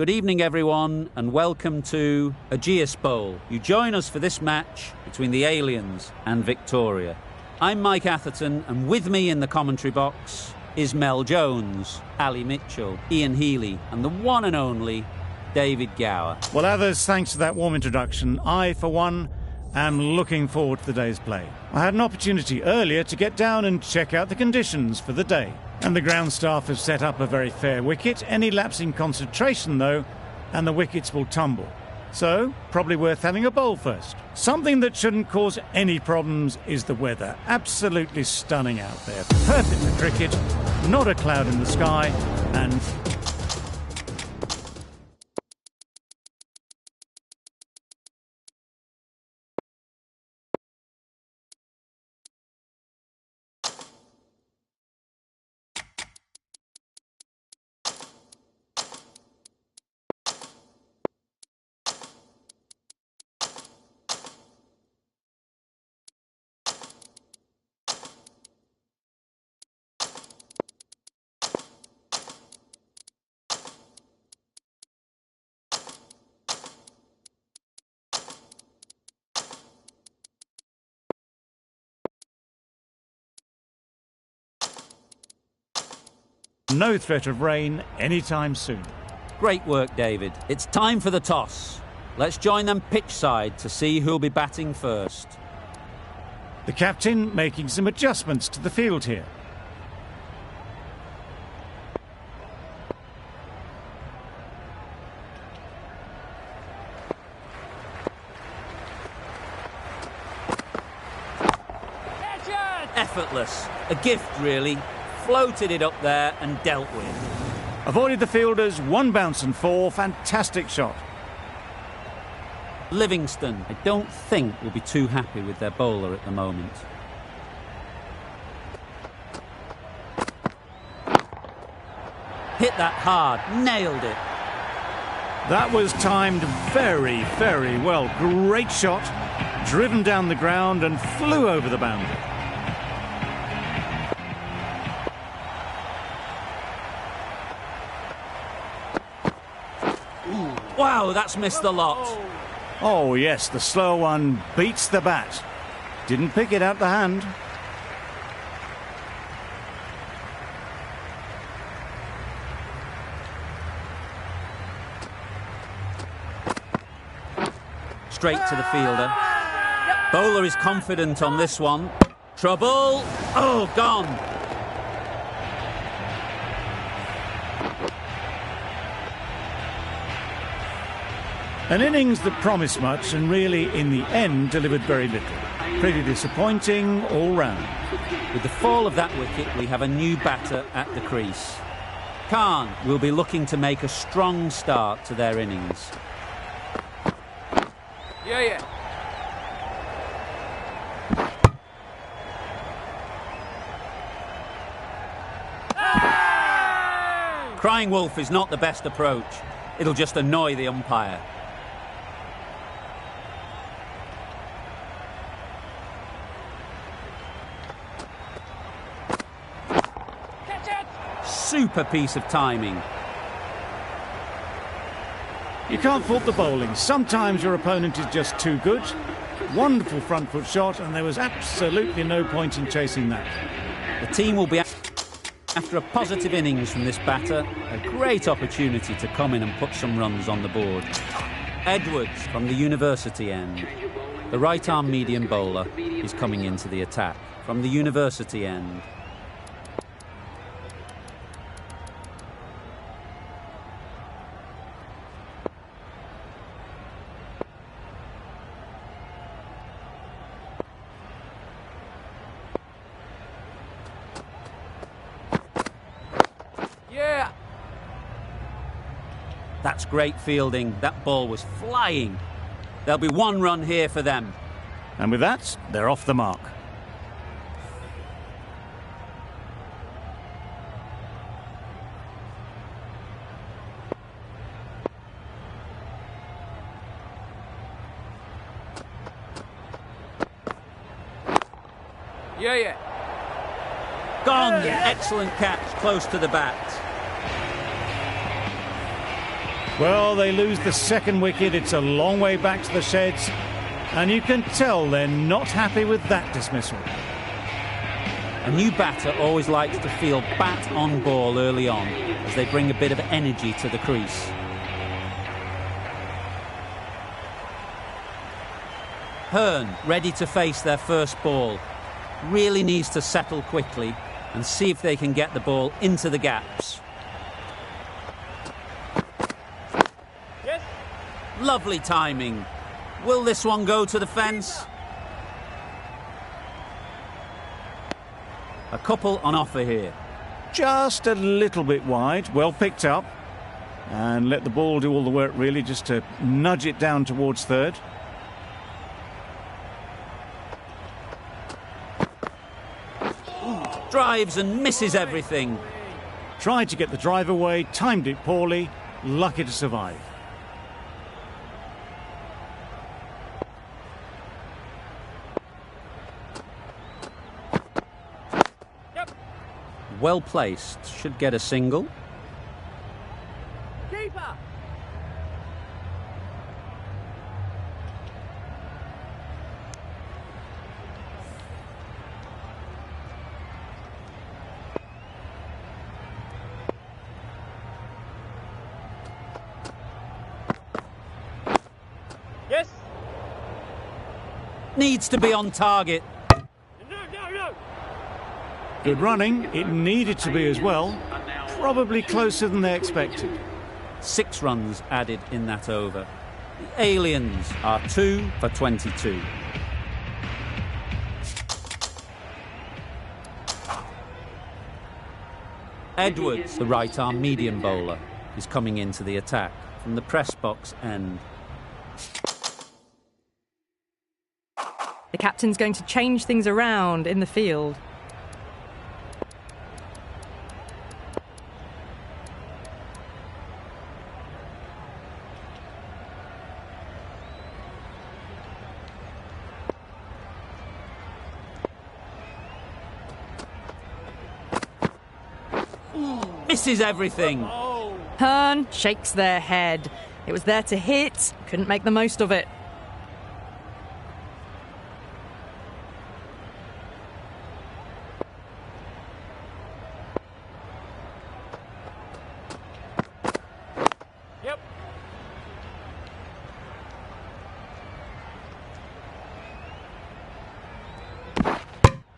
Good evening, everyone, and welcome to Ageas Bowl. You join us for this match between the Aliens and Victoria. I'm Mike Atherton, and with me in the commentary box is Mel Jones, Ali Mitchell, Ian Healy, and the one and only David Gower. Well, others, thanks for that warm introduction. I, for one, am looking forward to the day's play. I had an opportunity earlier to get down and check out the conditions for the day. And the ground staff have set up a very fair wicket. Any lapse in concentration, though, and the wickets will tumble. So, probably worth having a bowl first. Something that shouldn't cause any problems is the weather. Absolutely stunning out there. Perfect for cricket, not a cloud in the sky, and... no threat of rain anytime soon. Great work, David. It's time for the toss. Let's join them pitch side to see who'll be batting first. The captain making some adjustments to the field here. Effortless. A gift, really. Floated it up there and dealt with. Avoided the fielders, one bounce and four. Fantastic shot. Livingston, I don't think, will be too happy with their bowler at the moment. Hit that hard, nailed it. That was timed very, very well. Great shot, driven down the ground and flew over the boundary. Wow, that's missed the lot. Oh yes, the slow one beats the bat. Didn't pick it out the hand. Straight to the fielder. Bowler is confident on this one. Trouble. Oh, gone. An innings that promised much and really, in the end, delivered very little. Pretty disappointing all round. With the fall of that wicket, we have a new batter at the crease. Khan will be looking to make a strong start to their innings. Yeah. Crying wolf is not the best approach. It'll just annoy the umpire. Super piece of timing. You can't fault the bowling. Sometimes your opponent is just too good. Wonderful front foot shot, and there was absolutely no point in chasing that. The team will be after a positive innings from this batter. A great opportunity to come in and put some runs on the board. Edwards from the University end. The right-arm medium bowler is coming into the attack from the University end. That's great fielding. That ball was flying. There'll be one run here for them. And with that, they're off the mark. Yeah. Gone! Excellent catch, close to the bat. Well, they lose the second wicket. It's a long way back to the sheds. And you can tell they're not happy with that dismissal. A new batter always likes to feel bat on ball early on as they bring a bit of energy to the crease. Hearn ready to face their first ball. Really needs to settle quickly and see if they can get the ball into the gaps. Yes. Lovely timing. Will this one go to the fence? A couple on offer here. Just a little bit wide, well picked up. And let the ball do all the work really, just to nudge it down towards third. Drives and misses everything. Tried to get the drive away, timed it poorly, lucky to survive. Well placed, should get a single. Keeper. Yes. Needs to be on target. No. Good running, it needed to be as well. Probably closer than they expected. 6 runs added in that over. The Aliens are 2 for 22. Edwards, the right-arm medium bowler, is coming into the attack from the press box end. The captain's going to change things around in the field. Misses everything. Hearn shakes their head. It was there to hit, couldn't make the most of it. Yep.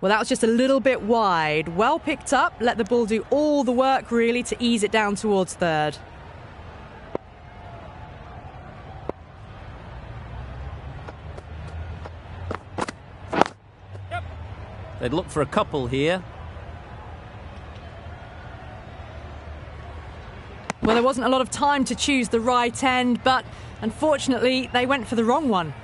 Well, that was just a little bit wide. Well picked up, let the ball do all the work really to ease it down towards third. Yep. They'd look for a couple here. Well, there wasn't a lot of time to choose the right end, but unfortunately they went for the wrong one.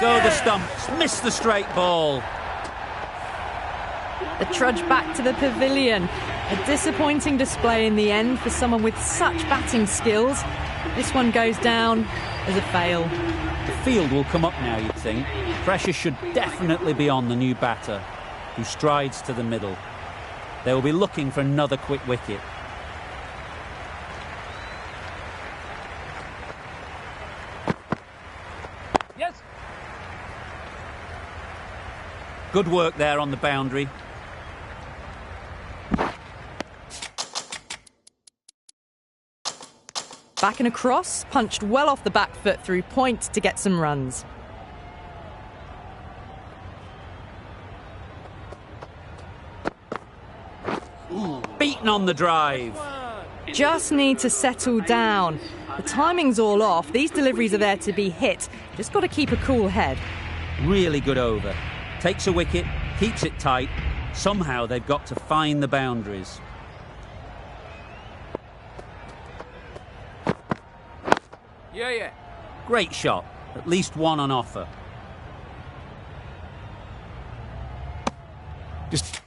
Go the stumps, miss the straight ball. The trudge back to the pavilion. A disappointing display in the end for someone with such batting skills. This one goes down as a fail. The field will come up now, you'd think. Pressure should definitely be on the new batter, who strides to the middle. They will be looking for another quick wicket. Yes. Good work there on the boundary. Back and across, punched well off the back foot through point to get some runs. Beaten on the drive. Just need to settle down. The timing's all off. These deliveries are there to be hit. Just got to keep a cool head. Really good over. Takes a wicket, keeps it tight. Somehow they've got to find the boundaries. Yeah. Great shot. At least one on offer. Just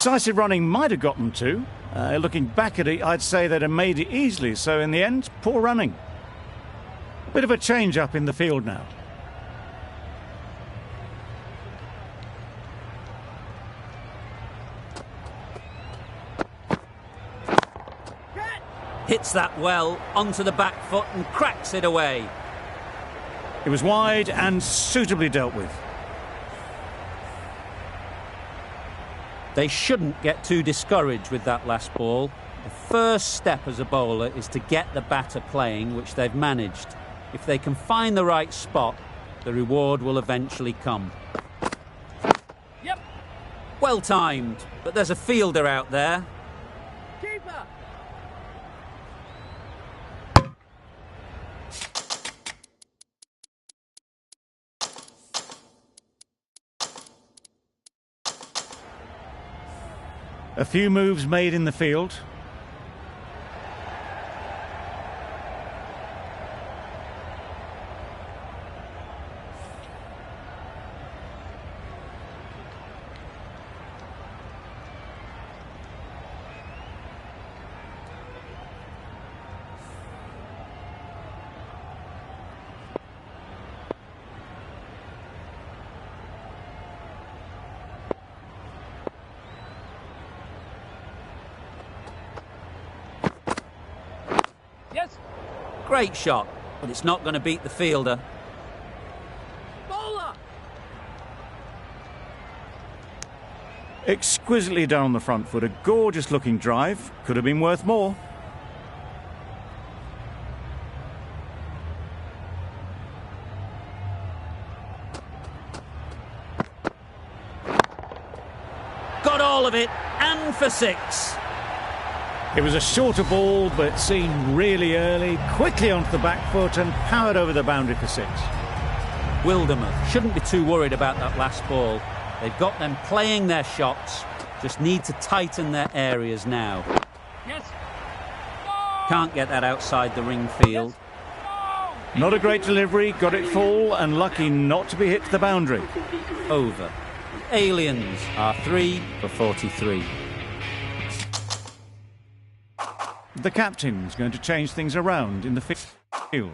Decisive running might have got them to. Looking back at it, I'd say they'd have made it easily. So in the end, poor running. Bit of a change up in the field now. Hits that well onto the back foot and cracks it away. It was wide and suitably dealt with. They shouldn't get too discouraged with that last ball. The first step as a bowler is to get the batter playing, which they've managed. If they can find the right spot, the reward will eventually come. Yep. Well timed, but there's a fielder out there. Keeper. A few moves made in the field. Yes. Great shot, but it's not going to beat the fielder. Bowler. Exquisitely down the front foot. A gorgeous looking drive. Could have been worth more. Got all of it, and for six. It was a shorter ball, but seen really early, quickly onto the back foot and powered over the boundary for six. Wildermuth shouldn't be too worried about that last ball. They've got them playing their shots, just need to tighten their areas now. Yes. Can't get that outside the ring field. Not a great delivery, got it full and lucky not to be hit to the boundary. Over. The Aliens are 3 for 43. The captain's going to change things around in the field.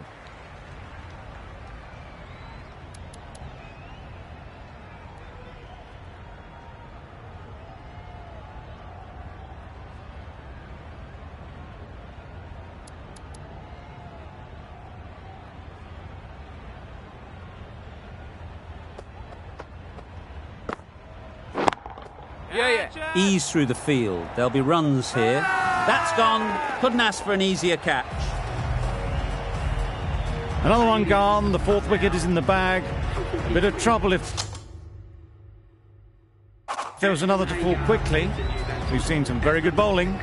Yeah. Ease through the field. There'll be runs here. That's gone. Couldn't ask for an easier catch. Another one gone. The fourth wicket is in the bag. A bit of trouble if there was another to fall quickly. We've seen some very good bowling.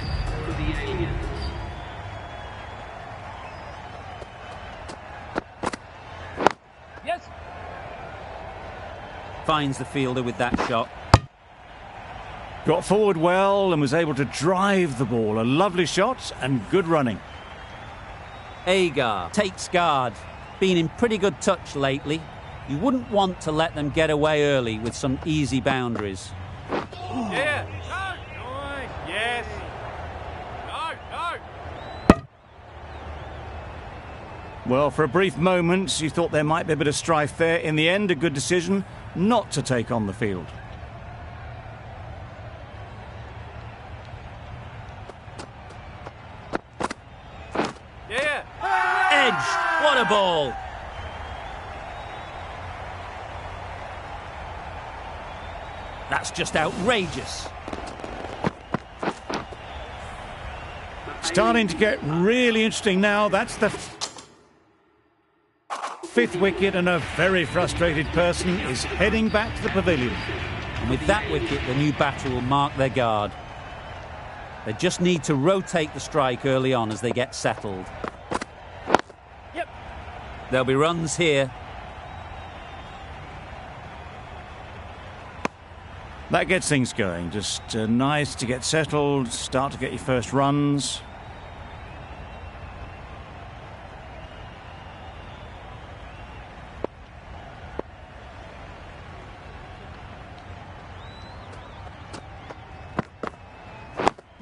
Yes. Finds the fielder with that shot. Got forward well and was able to drive the ball. A lovely shot and good running. Agar takes guard. Been in pretty good touch lately. You wouldn't want to let them get away early with some easy boundaries. Yeah. No. Yes. No. Well, for a brief moment, you thought there might be a bit of strife there. In the end, a good decision not to take on the field. Yeah. Edged. What a ball. That's just outrageous. Starting to get really interesting now. That's the fifth wicket, and a very frustrated person is heading back to the pavilion. And with that wicket, the new batter will mark their guard. They just need to rotate the strike early on as they get settled. Yep. There'll be runs here. That gets things going. Just nice to get settled, start to get your first runs.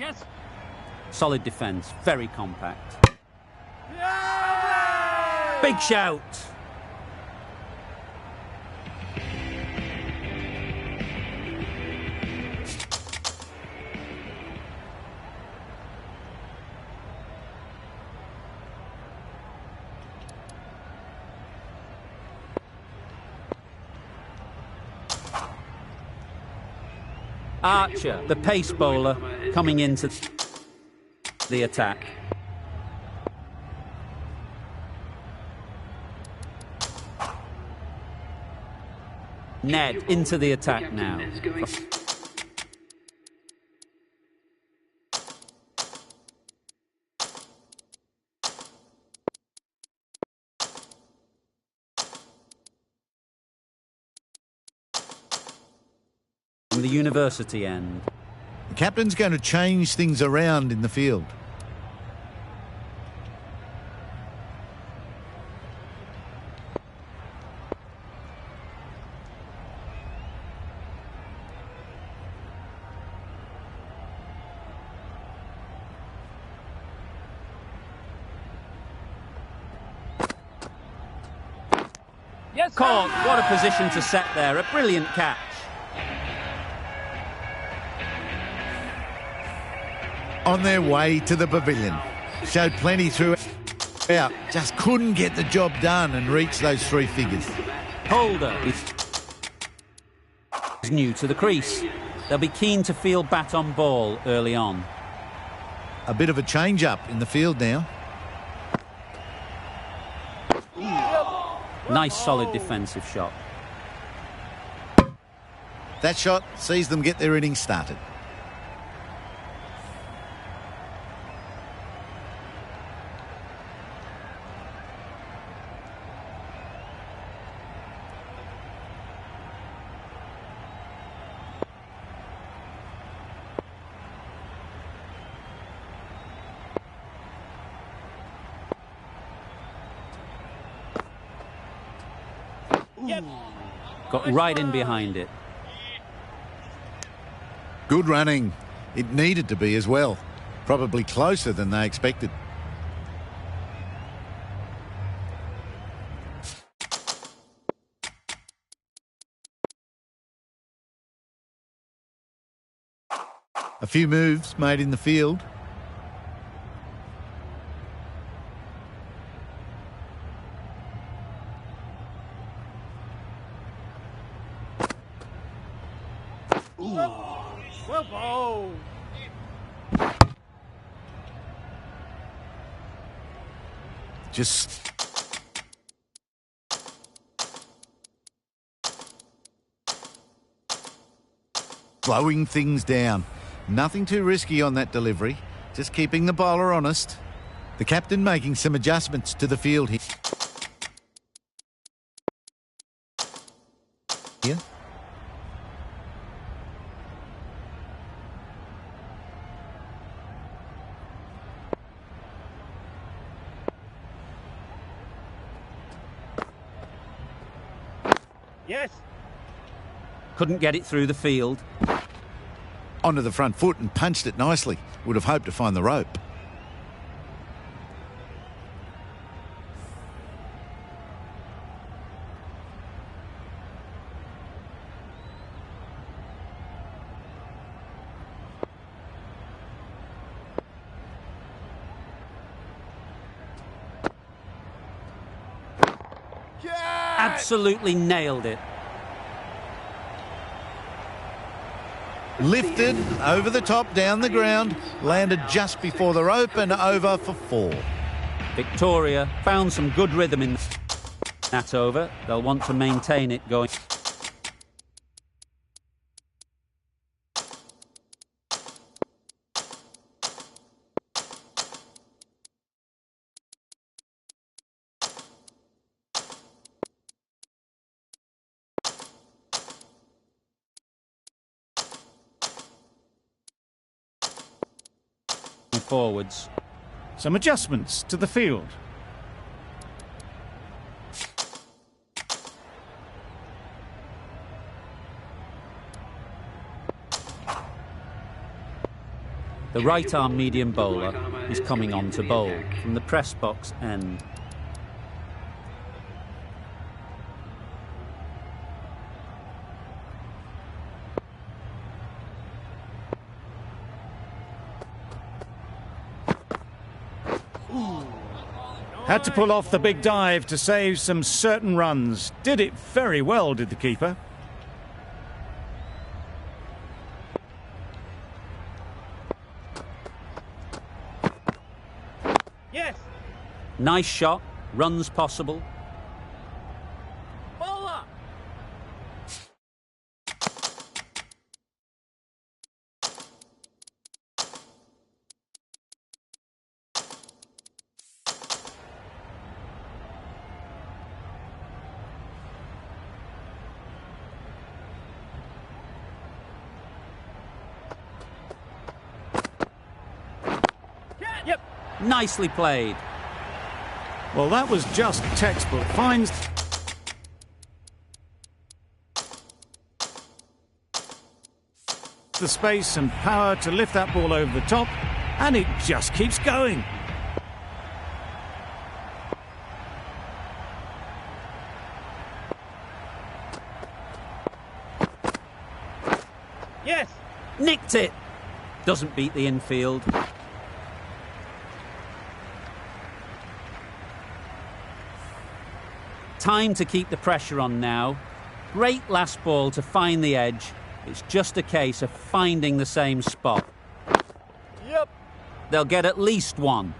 Yes. Solid defence, very compact. Big shout. Archer, the pace bowler, coming into the attack. Ned into the attack now. From the university end. The captain's going to change things around in the field. Yes. Caught. What a position to set there. A brilliant catch. On their way to the pavilion. Showed plenty throughout. Just couldn't get the job done and reach those 3 figures. Holder is new to the crease. They'll be keen to field bat on ball early on. A bit of a change-up in the field now. Nice solid defensive shot. That shot sees them get their innings started. Got right in behind it. Good running. It needed to be as well. Probably closer than they expected. A few moves made in the field. Well bowled. Just slowing things down. Nothing too risky on that delivery. Just keeping the bowler honest. The captain making some adjustments to the field here. Yes. Couldn't get it through the field. Onto the front foot and punched it nicely. Would have hoped to find the rope. Absolutely nailed it. Lifted over the top, down the ground, landed just before the rope and over for 4. Victoria found some good rhythm in that over. They'll want to maintain it going. Forwards. Some adjustments to the field. The right-arm medium bowler is coming on to bowl from the press box end. Had to pull off the big dive to save some certain runs. Did it very well, did the keeper. Yes. Nice shot, runs possible. Bowler. Yep. Nicely played. Well, that was just textbook. Finds the space and power to lift that ball over the top, and it just keeps going. Yes. Nicked it. Doesn't beat the infield. Time to keep the pressure on now. Great last ball to find the edge. It's just a case of finding the same spot. Yep. They'll get at least one.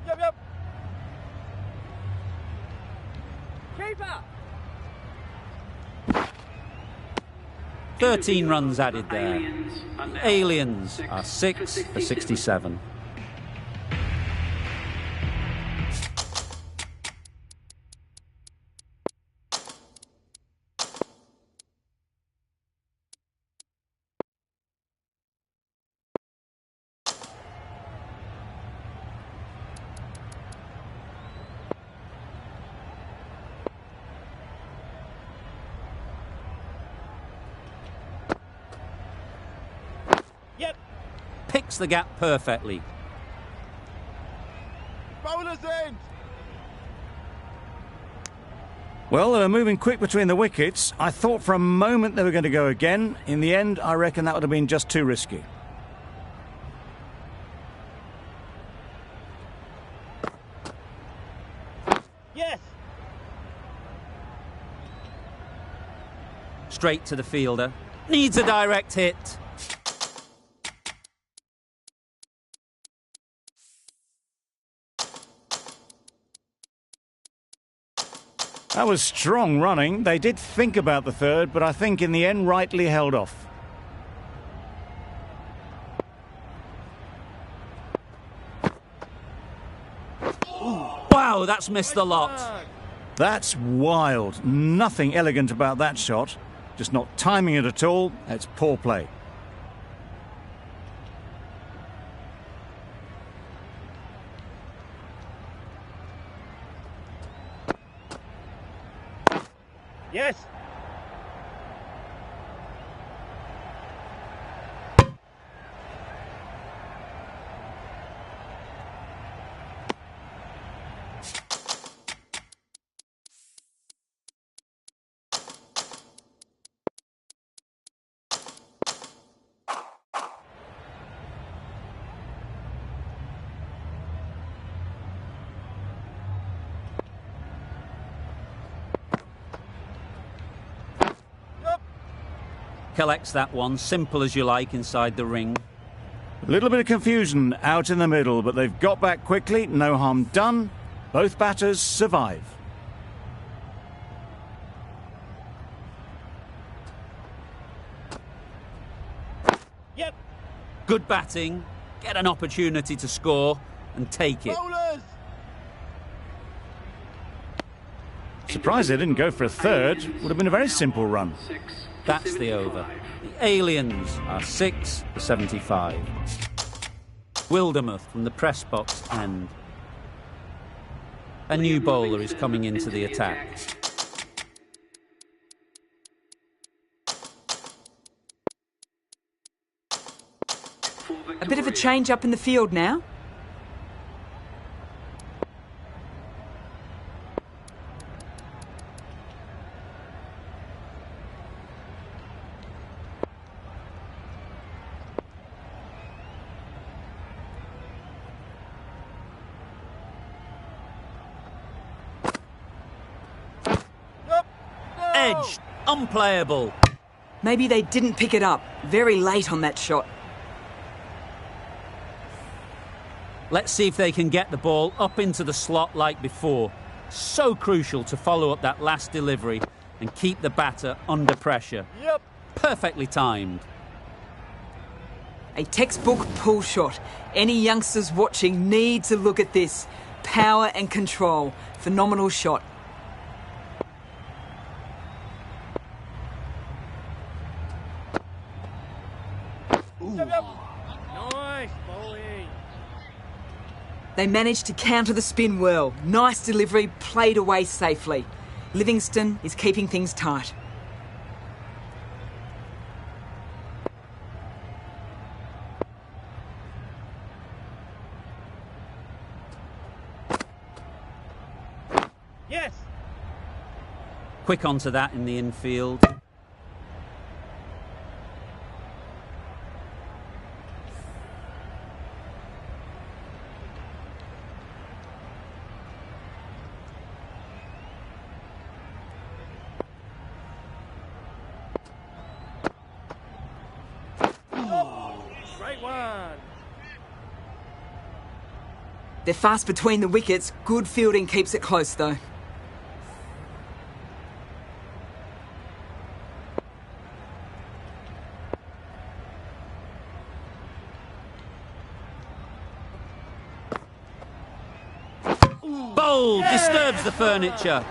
Yep, yep. Keeper. 13 runs added there. The Aliens are 6 for 67. Yep. Picks the gap perfectly. Bowler's end. Well, they were moving quick between the wickets. I thought for a moment they were going to go again. In the end, I reckon that would have been just too risky. Yes. Straight to the fielder. Needs a direct hit. That was strong running. They did think about the third, but I think in the end rightly held off. Wow, that's missed the lot. That's wild. Nothing elegant about that shot. Just not timing it at all. It's poor play. Yes. Collects that one, simple as you like, inside the ring. A little bit of confusion out in the middle, but they've got back quickly. No harm done. Both batters survive. Yep. Good batting, get an opportunity to score and take it. Bowlers. Superb surprised they didn't go for a third. Would have been a very simple run. That's the over. The Aliens are 6 for 75. Wildermuth from the press box end. A new bowler is coming into the attack. A bit of a change up in the field now. Edged, unplayable. Maybe they didn't pick it up. Very late on that shot. Let's see if they can get the ball up into the slot like before. So crucial to follow up that last delivery and keep the batter under pressure. Yep. Perfectly timed. A textbook pull shot. Any youngsters watching need to look at this. Power and control. Phenomenal shot. Nice bowling. They managed to counter the spin well. Nice delivery, played away safely. Livingston is keeping things tight. Yes. Quick onto that in the infield. Great one. They're fast between the wickets. Good fielding keeps it close though. Bold, disturbs the furniture.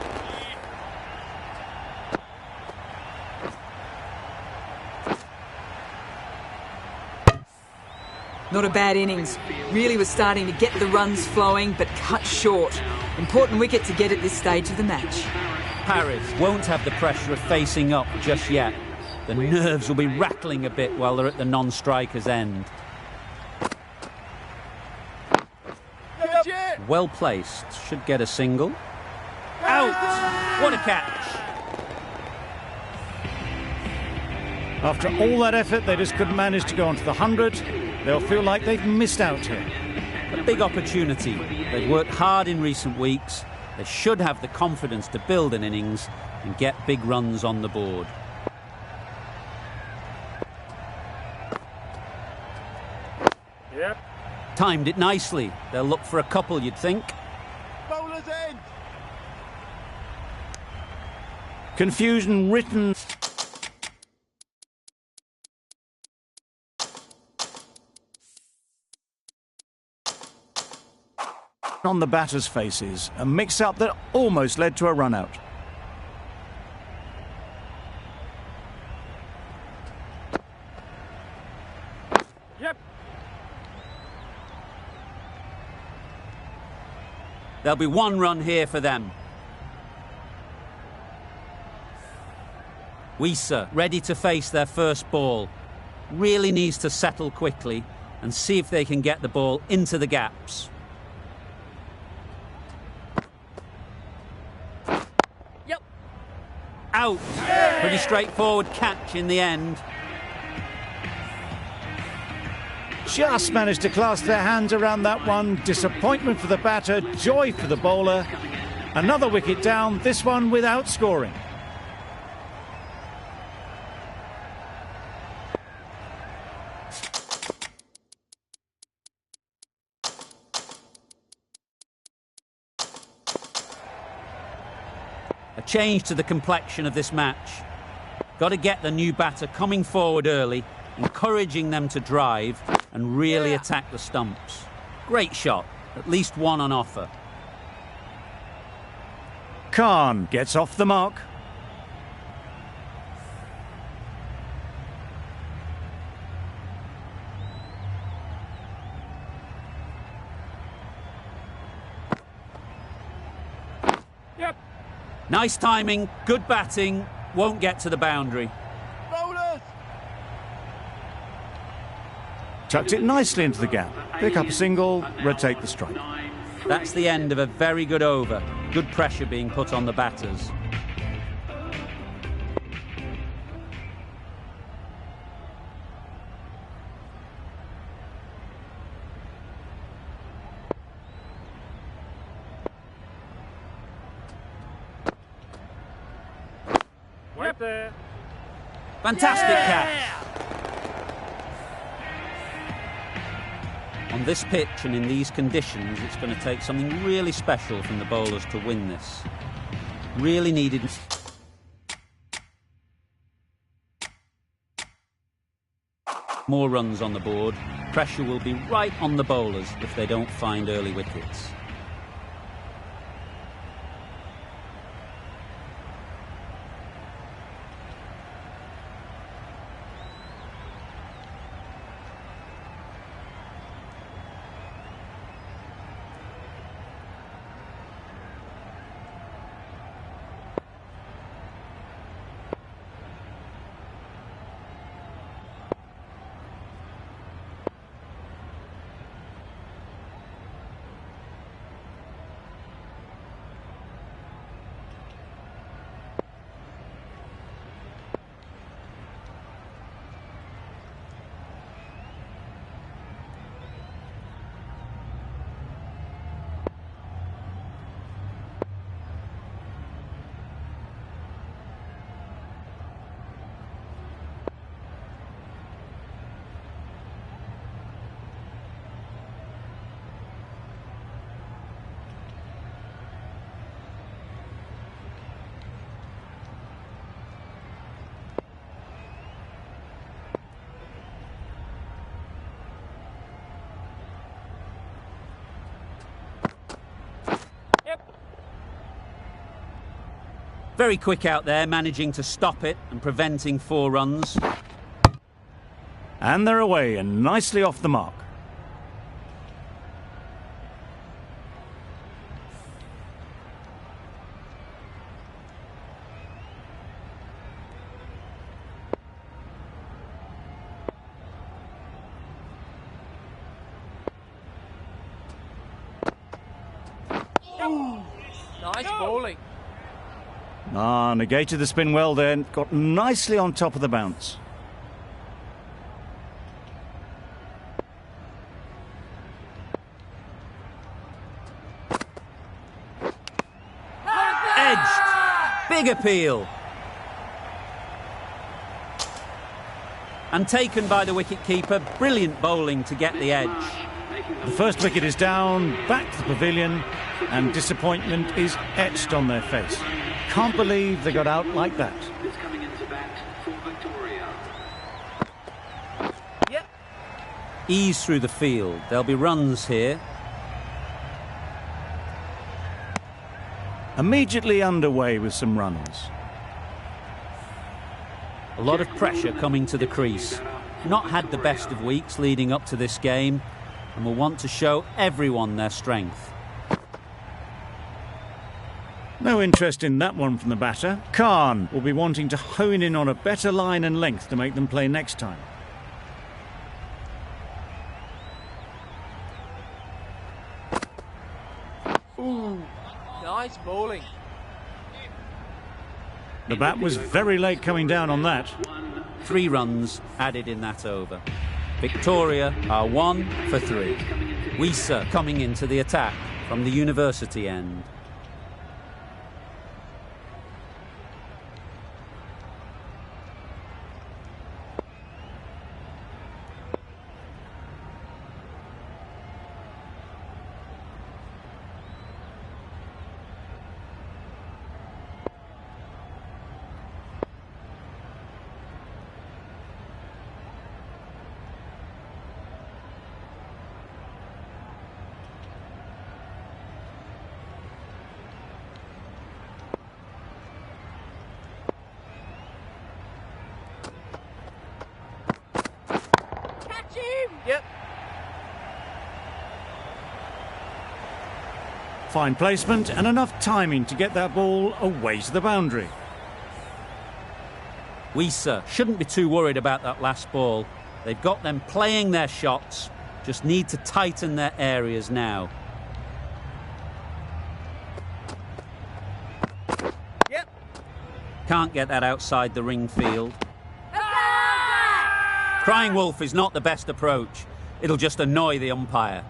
Not a bad innings. Really was starting to get the runs flowing, but cut short. Important wicket to get at this stage of the match. Paris won't have the pressure of facing up just yet. The nerves will be rattling a bit while they're at the non-striker's end. Yep. Well placed, should get a single. Out! What a catch! After all that effort, they just couldn't manage to go onto the 100. They'll feel like they've missed out here. A big opportunity. They've worked hard in recent weeks. They should have the confidence to build an innings and get big runs on the board. Yep. Timed it nicely. They'll look for a couple, you'd think. Bowler's end. Confusion written on the batters' faces, a mix-up that almost led to a run-out. Yep. There'll be one run here for them. Weiser ready to face their first ball. Really needs to settle quickly and see if they can get the ball into the gaps. Yep. Out. Pretty straightforward catch in the end. Just managed to clasp their hands around that one. Disappointment for the batter, joy for the bowler. Another wicket down, this one without scoring. A change to the complexion of this match. Got to get the new batter coming forward early, encouraging them to drive and really attack the stumps. Great shot, at least one on offer. Khan gets off the mark. Yep. Nice timing, good batting, won't get to the boundary. Bowlers. Chucked it nicely into the gap. Pick up a single, rotate the strike. That's the end of a very good over. Good pressure being put on the batters. Wait there. Fantastic catch. On this pitch and in these conditions, it's going to take something really special from the bowlers to win this. Really needed. More runs on the board. Pressure will be right on the bowlers if they don't find early wickets. Very quick out there, managing to stop it and preventing 4 runs. And they're away and nicely off the mark. Nice bowling. Negated the spin well there, got nicely on top of the bounce. Edged. Big appeal. And taken by the wicket-keeper. Brilliant bowling to get the edge. The first wicket is down, back to the pavilion, and disappointment is etched on their face. Can't believe they got out like that. Yep. Ease through the field. There'll be runs here. Immediately underway with some runs. A lot of pressure coming to the crease. Not had the best of weeks leading up to this game and will want to show everyone their strength. No interest in that one from the batter. Khan will be wanting to hone in on a better line and length to make them play next time. Ooh, nice bowling. The bat was very late coming down on that. 3 runs added in that over. Victoria are 1 for 3. Wisa coming into the attack from the university end. Fine placement and enough timing to get that ball away to the boundary. Wieser shouldn't be too worried about that last ball. They've got them playing their shots, just need to tighten their areas now. Yep. Can't get that outside the ring field. Crying wolf is not the best approach. It'll just annoy the umpire.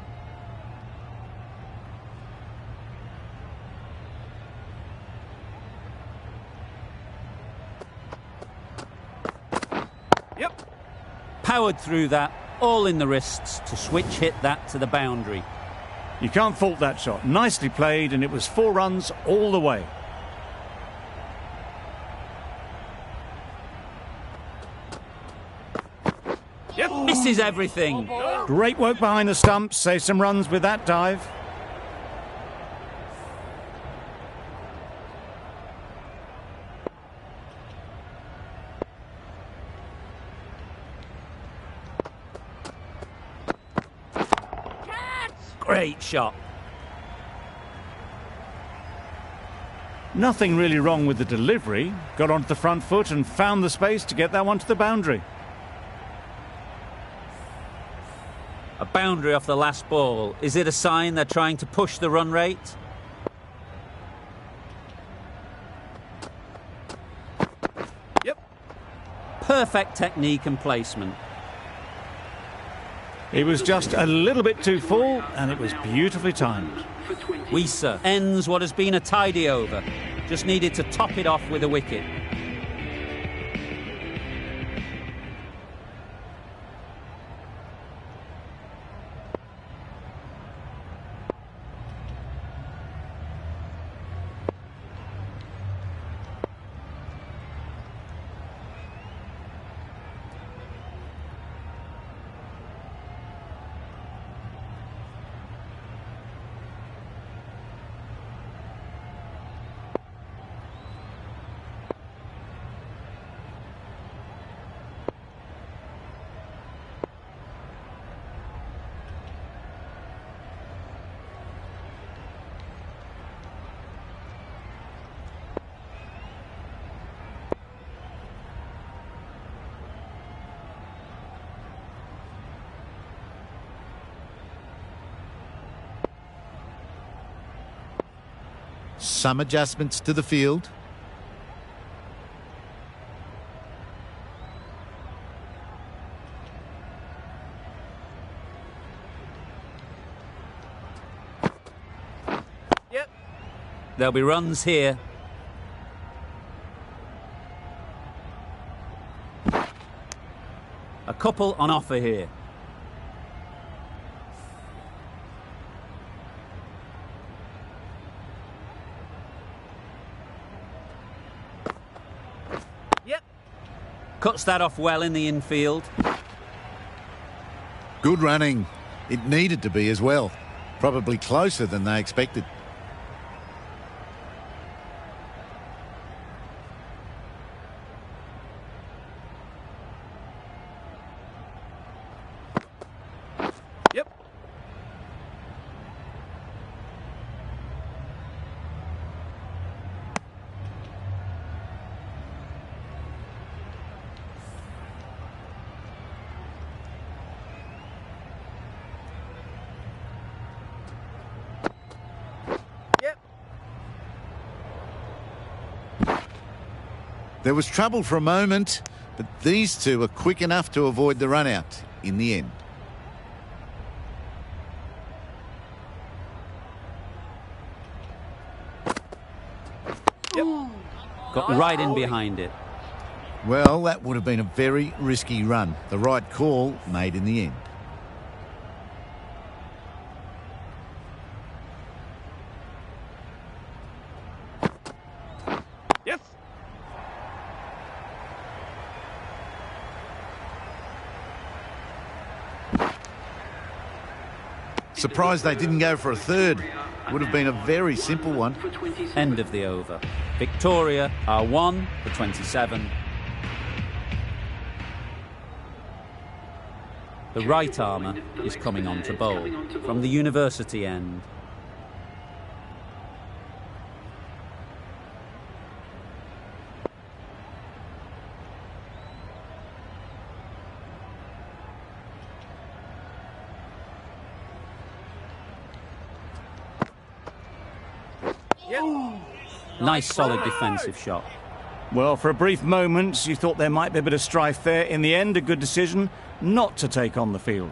Yep. Powered through that, all in the wrists to switch hit that to the boundary. You can't fault that shot. Nicely played, and it was 4 runs all the way. Yep. Misses everything. Great work behind the stumps. Save some runs with that dive. Great shot. Nothing really wrong with the delivery. Got onto the front foot and found the space to get that one to the boundary. A boundary off the last ball. Is it a sign they're trying to push the run rate? Yep. Perfect technique and placement. It was just a little bit too full, and it was beautifully timed. Wieser ends what has been a tidy over. Just needed to top it off with a wicket. Some adjustments to the field. Yep. There'll be runs here. A couple on offer here. Yep. Cuts that off well in the infield. Good running. It needed to be as well. Probably closer than they expected. Yep. Yep. There was trouble for a moment, but these two are quick enough to avoid the run out in the end. Yep. Got right in behind it. Well, that would have been a very risky run. The right call made in the end. Yes. Surprised they didn't go for a third. Would have been a very simple one. End of the over. Victoria are 1 for 27. The right armour is coming on to bowl from the university end. Yep. Nice solid defensive shot. Well, for a brief moment, you thought there might be a bit of strife there. In the end, a good decision not to take on the field.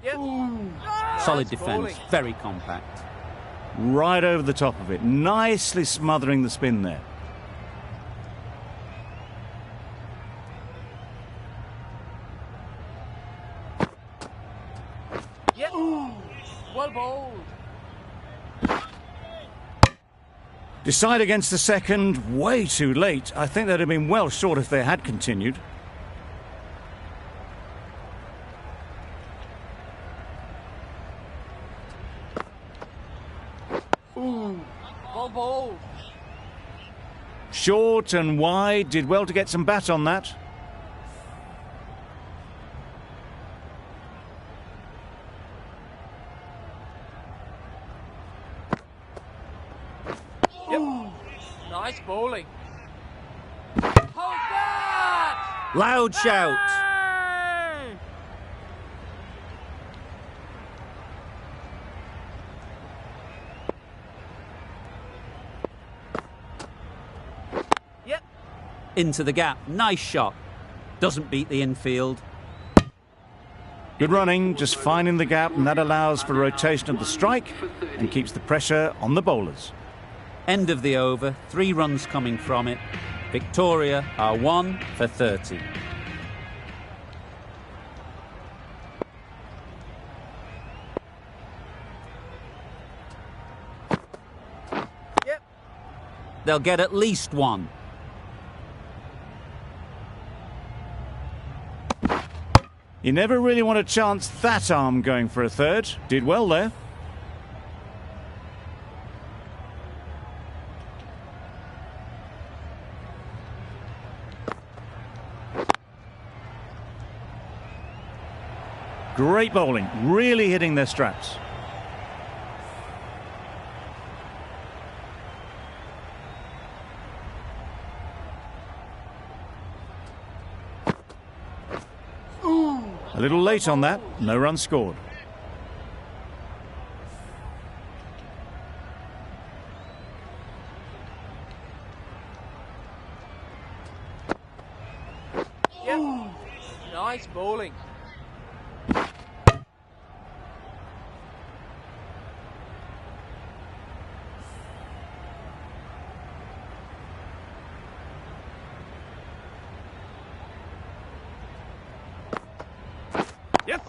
Yep. Solid Nice defence, bowling. very compact. Right over the top of it, nicely smothering the spin there. Yep. Well bowled. Decide against the second, way too late. I think they'd have been well short if they had continued. Well bowled. Short and wide, did well to get some bat on that. Yep. Nice bowling. Hold that! Loud shout. Yep. Into the gap. Nice shot. Doesn't beat the infield. Good running, just finding the gap, and that allows for rotation of the strike and keeps the pressure on the bowlers. End of the over. 3 runs coming from it. Victoria are 1 for 30. Yep. They'll get at least 1. You never really want to chance that arm going for a third. Did well there. Great bowling, really hitting their straps. A little late on that, no run scored. Yep. Nice bowling. Yes.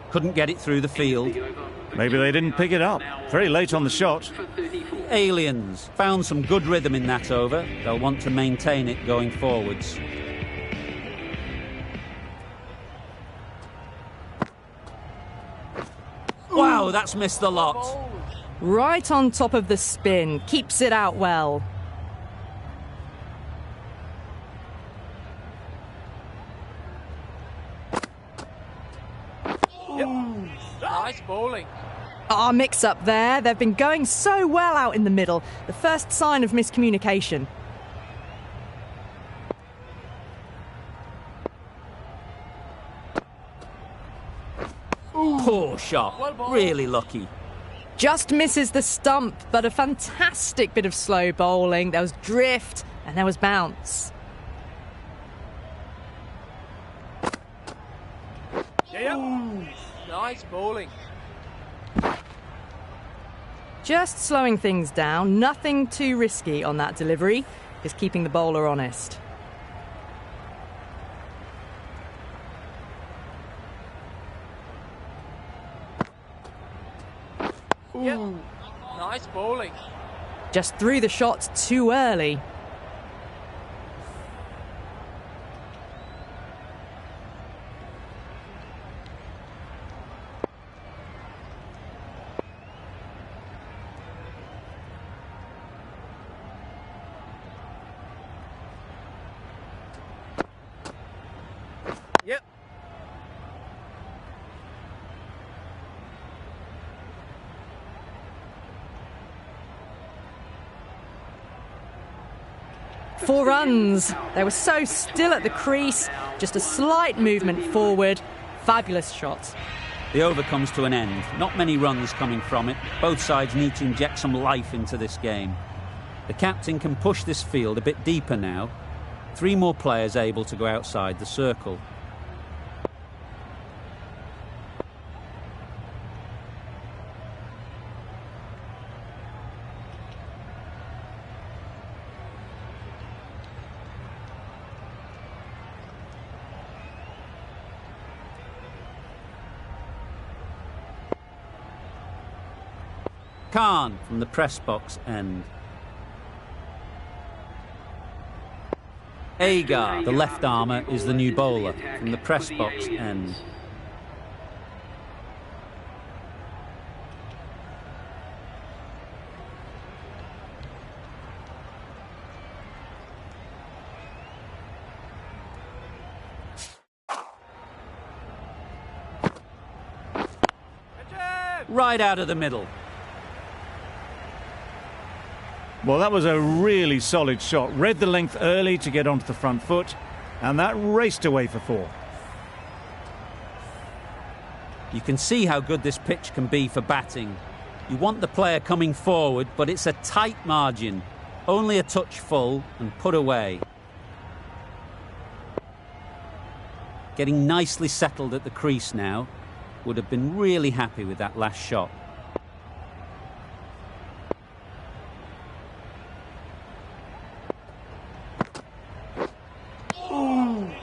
Couldn't get it through the field. Maybe they didn't pick it up. Very late on the shot. Aliens found some good rhythm in that over. They'll want to maintain it going forwards. Wow, that's missed the lot. Right on top of the spin. Keeps it out well. Yep. Nice bowling. Our mix up there. They've been going so well out in the middle. The first sign of miscommunication. Poor shot. Really lucky. Just misses the stump, but a fantastic bit of slow bowling. There was drift and there was bounce. Yep. Nice bowling. Just slowing things down. Nothing too risky on that delivery. Just keeping the bowler honest. Yep. Nice bowling. Just threw the shot too early. 4 runs. They were so still at the crease, just a slight movement forward. Fabulous shots. The over comes to an end. Not many runs coming from it. Both sides need to inject some life into this game. The captain can push this field a bit deeper now. 3 more players able to go outside the circle. Khan from the press box end. Agar, the left armour, is the new bowler from the press box end. Right out of the middle. Well, that was a really solid shot. Read the length early to get onto the front foot, and that raced away for 4. You can see how good this pitch can be for batting. You want the player coming forward, but it's a tight margin. Only a touch full and put away. Getting nicely settled at the crease now. Would have been really happy with that last shot.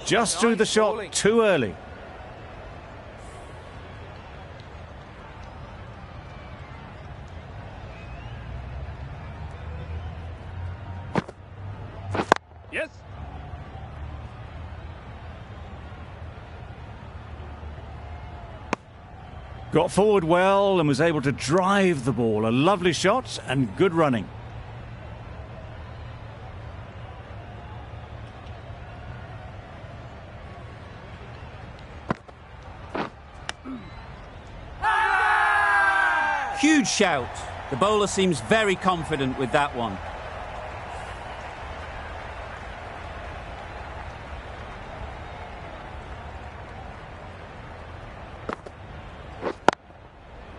Just threw the shot too early. Yes. Got forward well and was able to drive the ball. A lovely shot and good running. Huge shout. The bowler seems very confident with that one.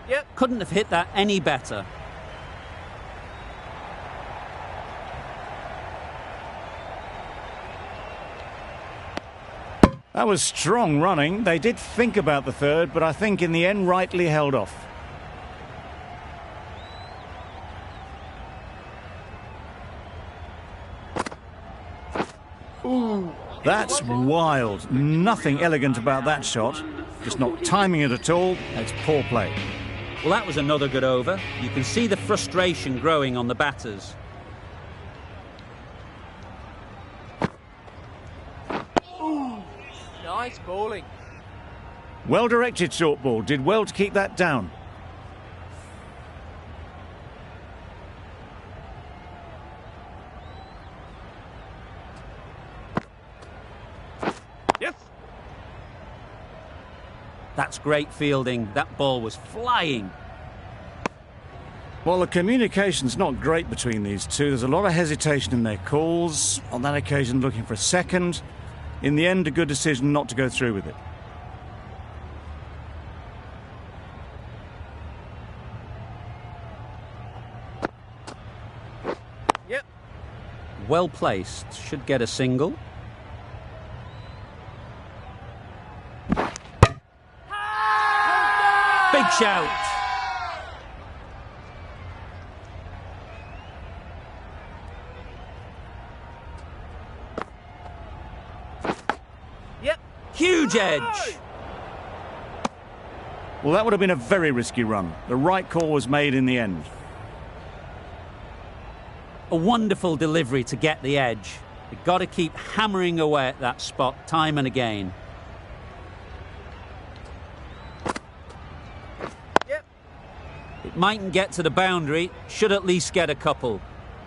Yep. Couldn't have hit that any better. That was strong running. They did think about the third, but I think in the end rightly held off. That's wild. Nothing elegant about that shot. Just not timing it at all. It's poor play. Well, that was another good over. You can see the frustration growing on the batters. Nice bowling. Well-directed short ball. Did well to keep that down. Yes. That's great fielding. That ball was flying. Well, the communication's not great between these two. There's a lot of hesitation in their calls. On that occasion, looking for a second. In the end, a good decision not to go through with it. Yep. Well placed. Should get a single. Big shout. Yep. Huge edge. Well, that would have been a very risky run. The right call was made in the end. A wonderful delivery to get the edge. You've got to keep hammering away at that spot time and again. Yep. It mightn't get to the boundary, should at least get a couple.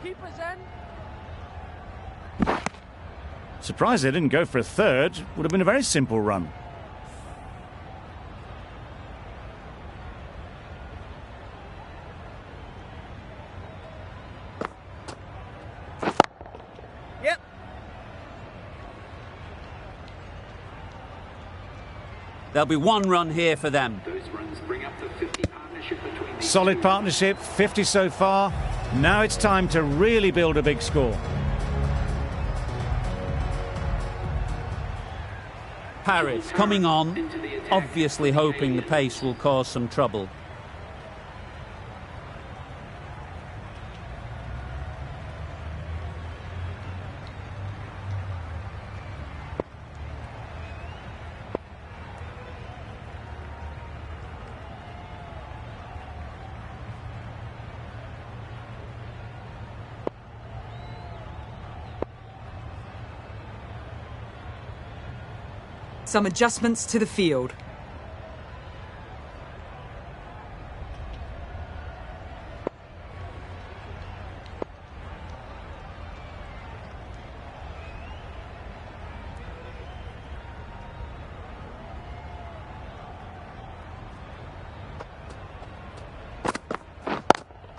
Keeper's end. Surprised they didn't go for a third. Would have been a very simple run. Yep. There'll be 1 run here for them. Those runs bring up the 50 partnership between these Solid partnership, 50 so far. Now it's time to really build a big score. Paris coming on, obviously hoping the pace will cause some trouble. Some adjustments to the field.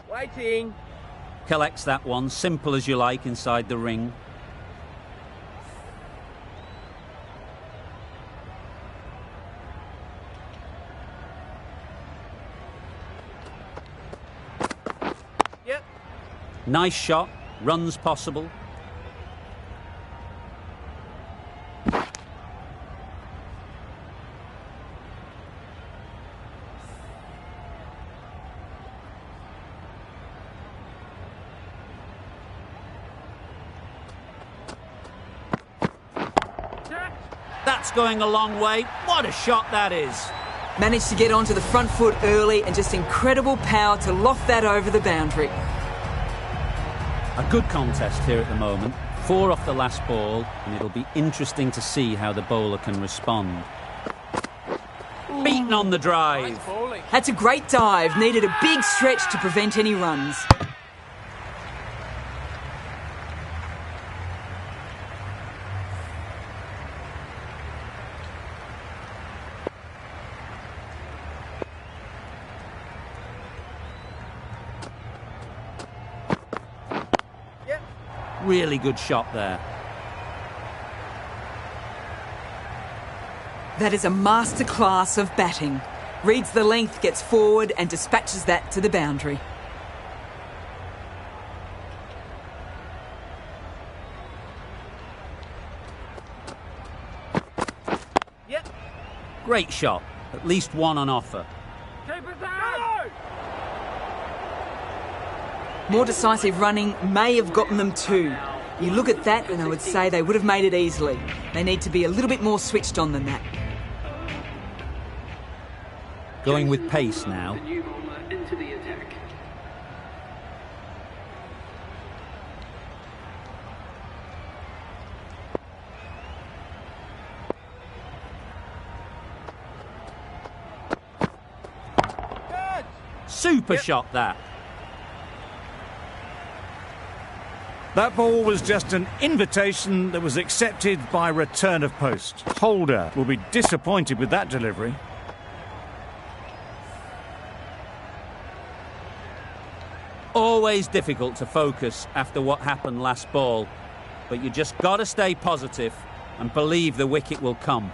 Waiting. Collects that one, simple as you like, inside the ring. Yep. Nice shot, runs possible. That's going a long way. What a shot that is. Managed to get onto the front foot early and just incredible power to loft that over the boundary. A good contest here at the moment. 4 off the last ball, and it'll be interesting to see how the bowler can respond. Beaten on the drive. Nice bowling. That's a great dive. Needed a big stretch to prevent any runs. Yep. Really good shot there. That is a masterclass of batting. Reads the length, gets forward and dispatches that to the boundary. Yep. Great shot. At least 1 on offer. Keep it down. More decisive running may have gotten them 2. You look at that and I would say they would have made it easily. They need to be a little bit more switched on than that. Going with pace now. the new bowler into the attack. Good. Super shot that. That ball was just an invitation that was accepted by return of post. Holder will be disappointed with that delivery. Always difficult to focus after what happened last ball, but you just got to stay positive and believe the wicket will come.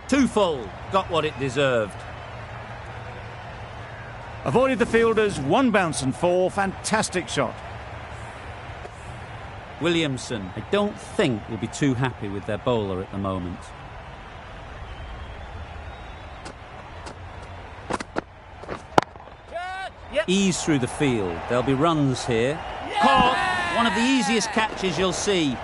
Too full, got what it deserved. Avoided the fielders, 1 bounce and 4. Fantastic shot. Williamson, I don't think will be too happy with their bowler at the moment. Yep. Ease through the field, there'll be runs here. Caught, one of the easiest catches you'll see.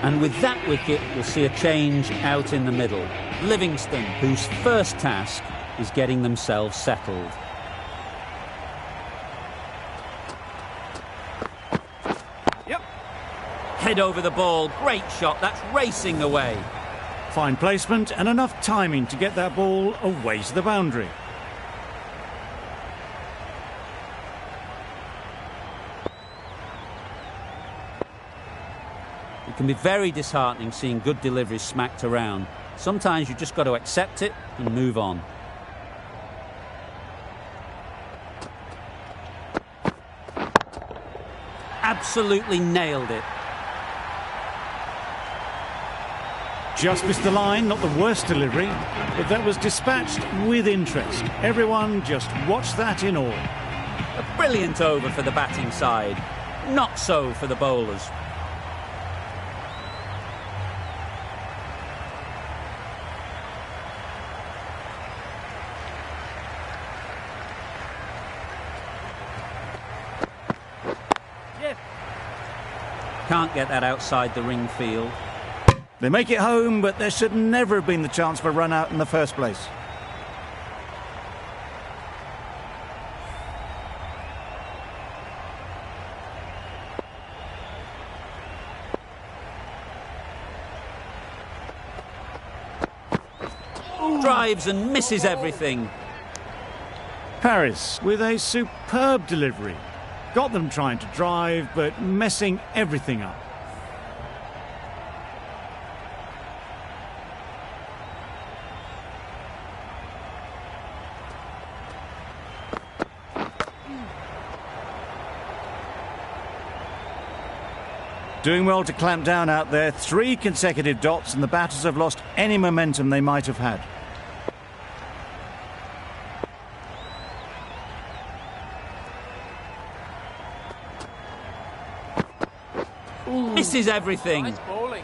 And with that wicket, we'll see a change out in the middle. Livingston, whose first task is getting themselves settled. Yep. Head over the ball, great shot, that's racing away. Fine placement and enough timing to get that ball away to the boundary. It can be very disheartening seeing good deliveries smacked around. Sometimes you just got to accept it and move on. Absolutely nailed it. Just missed the line, not the worst delivery, but that was dispatched with interest. Everyone just watched that in awe. A brilliant over for the batting side. Not so for the bowlers. Can't get that outside the ring field. They make it home, but there should never have been the chance for a run out in the first place. Drives and misses everything. Paris with a superb delivery. Got them trying to drive, but messing everything up. Doing well to clamp down out there. 3 consecutive dots, and the batters have lost any momentum they might have had. Misses everything. Nice bowling.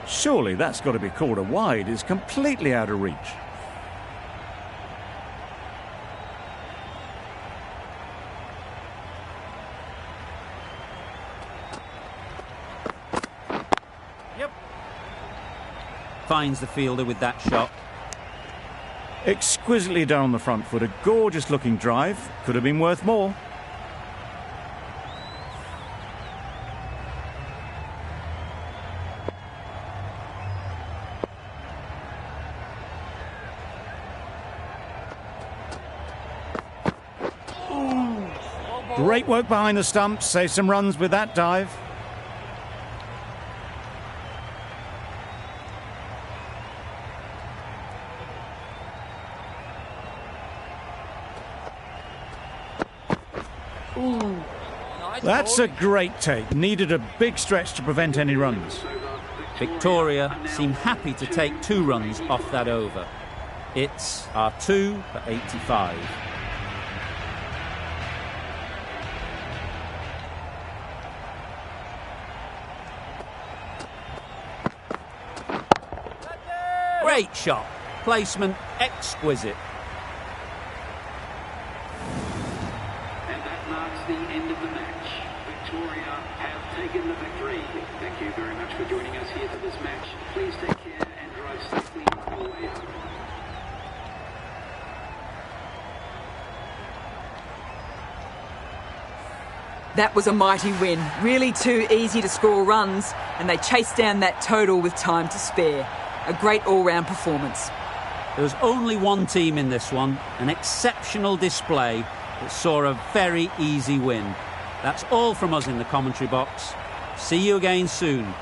Surely that's got to be called a wide. It's completely out of reach. Yep. Finds the fielder with that shot. Exquisitely done on the front foot. A gorgeous looking drive. Could have been worth more. Great work behind the stumps, save some runs with that dive. That's a great take. Needed a big stretch to prevent any runs. Victoria seem happy to take 2 runs off that over. It's R2 for 85. Great shot. Placement exquisite. And that marks the end of the match. Victoria have taken the victory. Thank you very much for joining us here for this match. Please take care and drive safely on your way home. That was a mighty win. Really too easy to score runs, and they chased down that total with time to spare. A great all-round performance. There was only one team in this one, an exceptional display that saw a very easy win. That's all from us in the commentary box. See you again soon.